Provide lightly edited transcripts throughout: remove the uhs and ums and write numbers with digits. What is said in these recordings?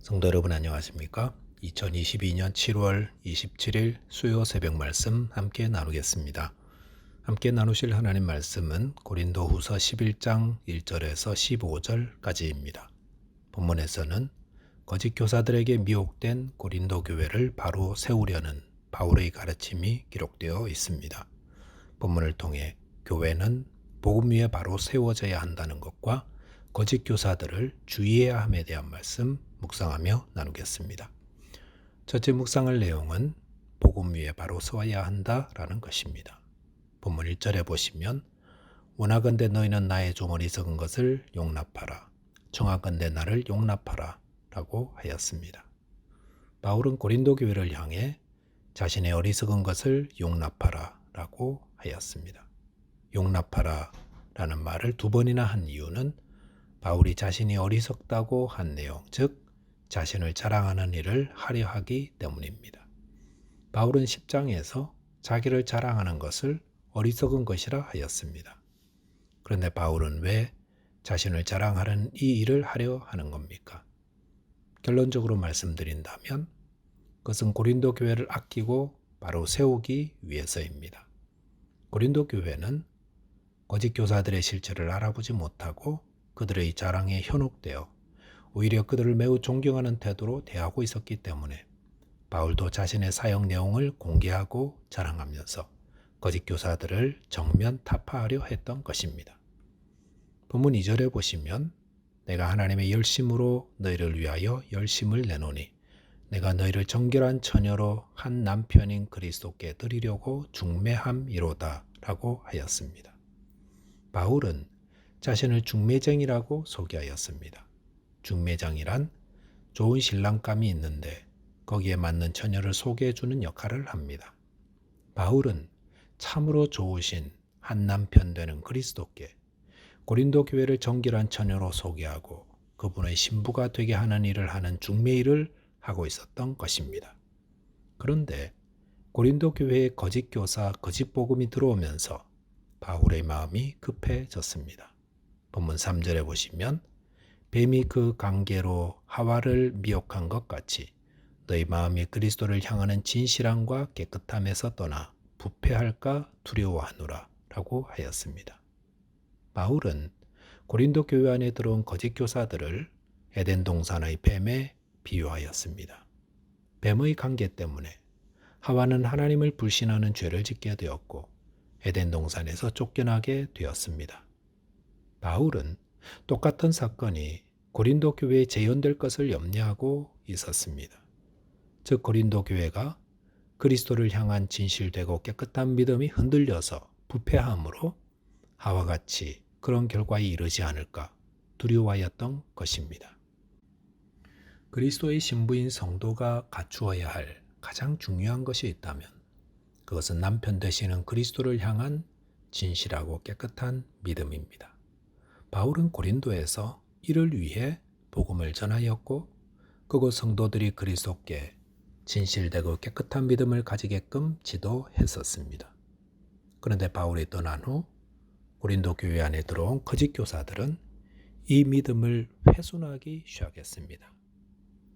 성도 여러분 안녕하십니까? 2022년 7월 27일 수요 새벽 말씀 함께 나누겠습니다. 함께 나누실 하나님 말씀은 고린도후서 11장 1절에서 15절까지입니다. 본문에서는 거짓 교사들에게 미혹된 고린도 교회를 바로 세우려는 바울의 가르침이 기록되어 있습니다. 본문을 통해 교회는 복음 위에 바로 세워져야 한다는 것과 거짓 교사들을 주의해야 함에 대한 말씀 묵상하며 나누겠습니다. 첫째 묵상할 내용은 복음 위에 바로 서야 한다라는 것입니다. 본문 1절에 보시면 원하건대 너희는 나의 좀 어리석은 것을 용납하라. 청하건대 나를 용납하라 라고 하였습니다. 바울은 고린도 교회를 향해 자신의 어리석은 것을 용납하라 라고 하였습니다. 용납하라 라는 말을 두 번이나 한 이유는 바울이 자신이 어리석다고 한 내용, 즉 자신을 자랑하는 일을 하려 하기 때문입니다. 바울은 10장에서 자기를 자랑하는 것을 어리석은 것이라 하였습니다. 그런데 바울은 왜 자신을 자랑하는 이 일을 하려 하는 겁니까? 결론적으로 말씀드린다면 그것은 고린도 교회를 아끼고 바로 세우기 위해서입니다. 고린도 교회는 거짓 교사들의 실체를 알아보지 못하고 그들의 자랑에 현혹되어 오히려 그들을 매우 존경하는 태도로 대하고 있었기 때문에 바울도 자신의 사역 내용을 공개하고 자랑하면서 거짓 교사들을 정면 타파하려 했던 것입니다. 본문 2절에 보시면 내가 하나님의 열심으로 너희를 위하여 열심을 내노니 내가 너희를 정결한 처녀로 한 남편인 그리스도께 드리려고 중매함이로다 라고 하였습니다. 바울은 자신을 중매쟁이라고 소개하였습니다. 중매장이란 좋은 신랑감이 있는데 거기에 맞는 처녀를 소개해주는 역할을 합니다. 바울은 참으로 좋으신 한 남편 되는 그리스도께 고린도 교회를 정결한 처녀로 소개하고 그분의 신부가 되게 하는 일을 하는 중매일을 하고 있었던 것입니다. 그런데 고린도 교회에 거짓 교사, 거짓 복음이 들어오면서 바울의 마음이 급해졌습니다. 본문 3절에 보시면 뱀이 그 관계로 하와를 미혹한 것 같이 너희 마음이 그리스도를 향하는 진실함과 깨끗함에서 떠나 부패할까 두려워하노라 라고 하였습니다. 바울은 고린도 교회 안에 들어온 거짓 교사들을 에덴 동산의 뱀에 비유하였습니다. 뱀의 관계 때문에 하와는 하나님을 불신하는 죄를 짓게 되었고 에덴 동산에서 쫓겨나게 되었습니다. 바울은 똑같은 사건이 고린도 교회에 재현될 것을 염려하고 있었습니다. 즉 고린도 교회가 그리스도를 향한 진실되고 깨끗한 믿음이 흔들려서 부패함으로 하와 같이 그런 결과에 이르지 않을까 두려워하였던 것입니다. 그리스도의 신부인 성도가 갖추어야 할 가장 중요한 것이 있다면 그것은 남편 되시는 그리스도를 향한 진실하고 깨끗한 믿음입니다. 바울은 고린도에서 이를 위해 복음을 전하였고 그곳 성도들이 그리스도께 진실되고 깨끗한 믿음을 가지게끔 지도했었습니다. 그런데 바울이 떠난 후 고린도 교회 안에 들어온 거짓 교사들은 이 믿음을 훼손하기 시작했습니다.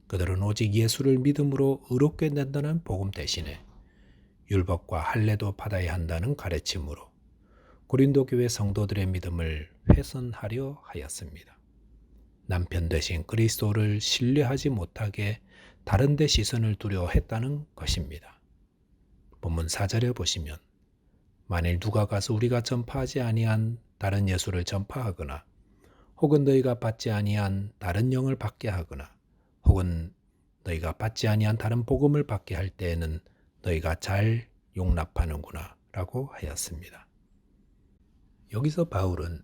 그들은 오직 예수를 믿음으로 의롭게 된다는 복음 대신에 율법과 할례도 받아야 한다는 가르침으로 고린도 교회 성도들의 믿음을 훼손하려 하였습니다. 남편 되신 그리스도를 신뢰하지 못하게 다른 데 시선을 두려워했다는 것입니다. 본문 4절에 보시면 만일 누가 가서 우리가 전파하지 아니한 다른 예수를 전파하거나 혹은 너희가 받지 아니한 다른 영을 받게 하거나 혹은 너희가 받지 아니한 다른 복음을 받게 할 때에는 너희가 잘 용납하는구나 라고 하였습니다. 여기서 바울은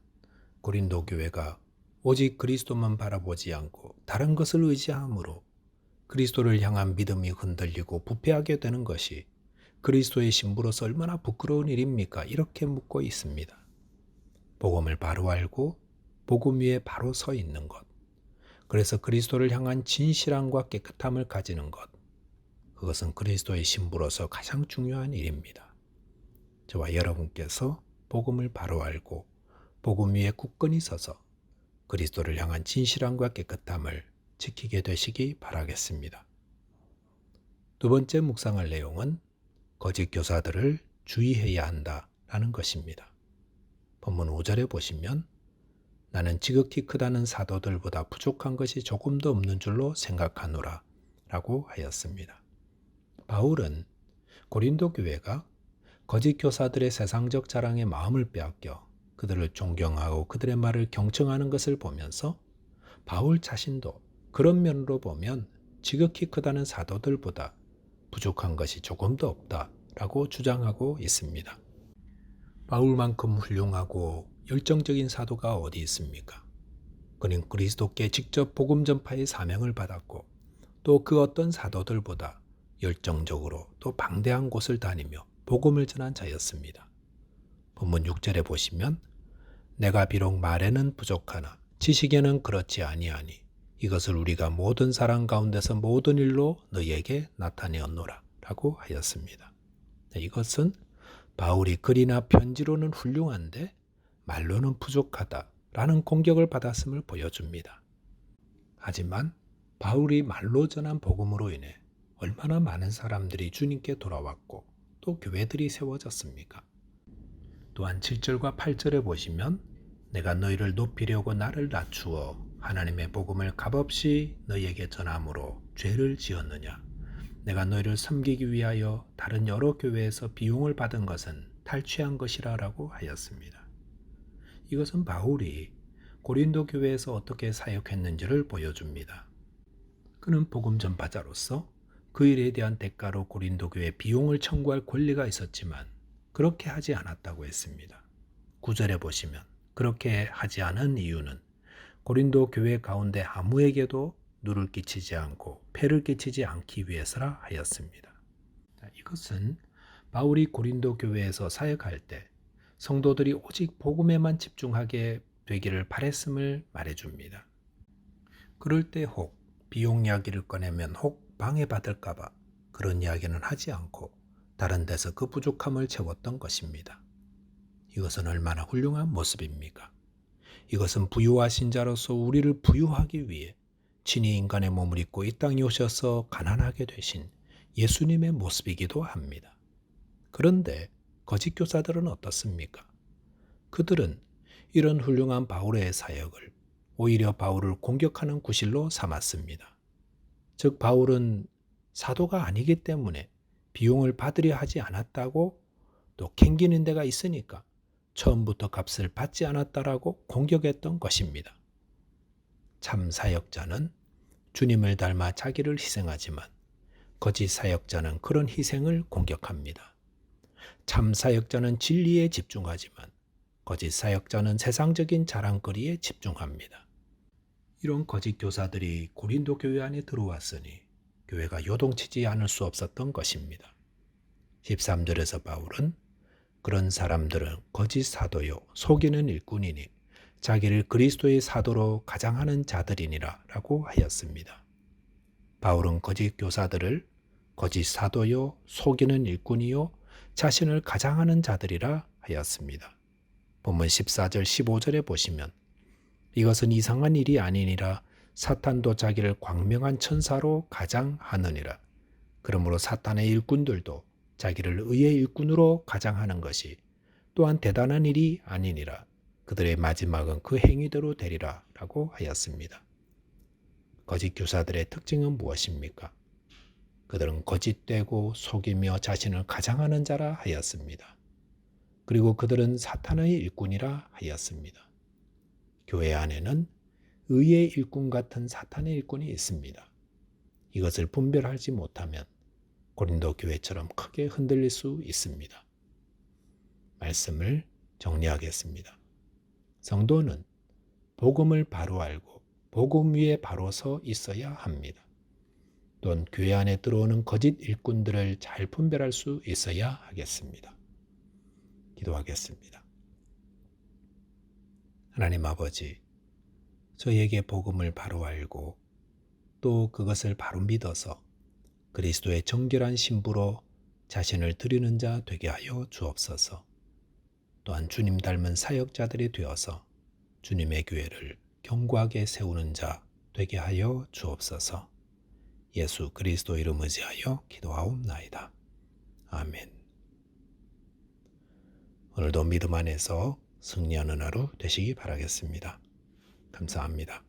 고린도 교회가 오직 그리스도만 바라보지 않고 다른 것을 의지함으로 그리스도를 향한 믿음이 흔들리고 부패하게 되는 것이 그리스도의 신부로서 얼마나 부끄러운 일입니까? 이렇게 묻고 있습니다. 복음을 바로 알고 복음 위에 바로 서 있는 것. 그래서 그리스도를 향한 진실함과 깨끗함을 가지는 것. 그것은 그리스도의 신부로서 가장 중요한 일입니다. 저와 여러분께서 복음을 바로 알고 복음 위에 굳건히 서서 그리스도를 향한 진실함과 깨끗함을 지키게 되시기 바라겠습니다. 두 번째 묵상할 내용은 거짓 교사들을 주의해야 한다라는 것입니다. 본문 5절에 보시면 나는 지극히 크다는 사도들보다 부족한 것이 조금도 없는 줄로 생각하노라 라고 하였습니다. 바울은 고린도 교회가 거짓 교사들의 세상적 자랑에 마음을 빼앗겨 그들을 존경하고 그들의 말을 경청하는 것을 보면서 바울 자신도 그런 면으로 보면 지극히 크다는 사도들보다 부족한 것이 조금도 없다라고 주장하고 있습니다. 바울만큼 훌륭하고 열정적인 사도가 어디 있습니까? 그는 그리스도께 직접 복음 전파의 사명을 받았고 또 그 어떤 사도들보다 열정적으로 또 방대한 곳을 다니며 복음을 전한 자였습니다. 본문 6절에 보시면 내가 비록 말에는 부족하나 지식에는 그렇지 아니하니 이것을 우리가 모든 사람 가운데서 모든 일로 너희에게 나타내었노라 라고 하였습니다. 이것은 바울이 글이나 편지로는 훌륭한데 말로는 부족하다라는 공격을 받았음을 보여줍니다. 하지만 바울이 말로 전한 복음으로 인해 얼마나 많은 사람들이 주님께 돌아왔고 또 교회들이 세워졌습니까? 또한 7절과 8절에 보시면 내가 너희를 높이려고 나를 낮추어 하나님의 복음을 값없이 너희에게 전함으로 죄를 지었느냐? 내가 너희를 섬기기 위하여 다른 여러 교회에서 비용을 받은 것은 탈취한 것이라 라고 하였습니다. 이것은 바울이 고린도 교회에서 어떻게 사역했는지를 보여줍니다. 그는 복음 전파자로서 그 일에 대한 대가로 고린도 교회에 비용을 청구할 권리가 있었지만 그렇게 하지 않았다고 했습니다. 9절에 보시면 그렇게 하지 않은 이유는 고린도 교회 가운데 아무에게도 누를 끼치지 않고 폐를 끼치지 않기 위해서라 하였습니다. 이것은 바울이 고린도 교회에서 사역할 때 성도들이 오직 복음에만 집중하게 되기를 바랬음을 말해줍니다. 그럴 때 혹 비용 이야기를 꺼내면 혹 방해받을까 봐 그런 이야기는 하지 않고 다른 데서 그 부족함을 채웠던 것입니다. 이것은 얼마나 훌륭한 모습입니까? 이것은 부유하신 자로서 우리를 부유하기 위해 친히 인간의 몸을 입고 이 땅에 오셔서 가난하게 되신 예수님의 모습이기도 합니다. 그런데 거짓 교사들은 어떻습니까? 그들은 이런 훌륭한 바울의 사역을 오히려 바울을 공격하는 구실로 삼았습니다. 즉 바울은 사도가 아니기 때문에 비용을 받으려 하지 않았다고 또 캥기는 데가 있으니까 처음부터 값을 받지 않았다라고 공격했던 것입니다. 참 사역자는 주님을 닮아 자기를 희생하지만 거짓 사역자는 그런 희생을 공격합니다. 참 사역자는 진리에 집중하지만 거짓 사역자는 세상적인 자랑거리에 집중합니다. 이런 거짓 교사들이 고린도 교회 안에 들어왔으니 교회가 요동치지 않을 수 없었던 것입니다. 13절에서 바울은 그런 사람들은 거짓 사도요 속이는 일꾼이니 자기를 그리스도의 사도로 가장하는 자들이니라 라고 하였습니다. 바울은 거짓 교사들을 거짓 사도요 속이는 일꾼이요 자신을 가장하는 자들이라 하였습니다. 본문 14절 15절에 보시면 이것은 이상한 일이 아니니라 사탄도 자기를 광명한 천사로 가장하느니라. 그러므로 사탄의 일꾼들도 자기를 의의 일꾼으로 가장하는 것이 또한 대단한 일이 아니니라. 그들의 마지막은 그 행위대로 되리라 라고 하였습니다. 거짓 교사들의 특징은 무엇입니까? 그들은 거짓되고 속이며 자신을 가장하는 자라 하였습니다. 그리고 그들은 사탄의 일꾼이라 하였습니다. 교회 안에는 의의 일꾼 같은 사탄의 일꾼이 있습니다. 이것을 분별하지 못하면 고린도 교회처럼 크게 흔들릴 수 있습니다. 말씀을 정리하겠습니다. 성도는 복음을 바로 알고 복음 위에 바로 서 있어야 합니다. 또한 교회 안에 들어오는 거짓 일꾼들을 잘 분별할 수 있어야 하겠습니다. 기도하겠습니다. 하나님 아버지, 저희에게 복음을 바로 알고 또 그것을 바로 믿어서 그리스도의 정결한 신부로 자신을 드리는 자 되게 하여 주옵소서. 또한 주님 닮은 사역자들이 되어서 주님의 교회를 견고하게 세우는 자 되게 하여 주옵소서. 예수 그리스도 이름 의지하여 기도하옵나이다. 아멘. 오늘도 믿음 안에서 승리하는 하루 되시기 바라겠습니다. 감사합니다.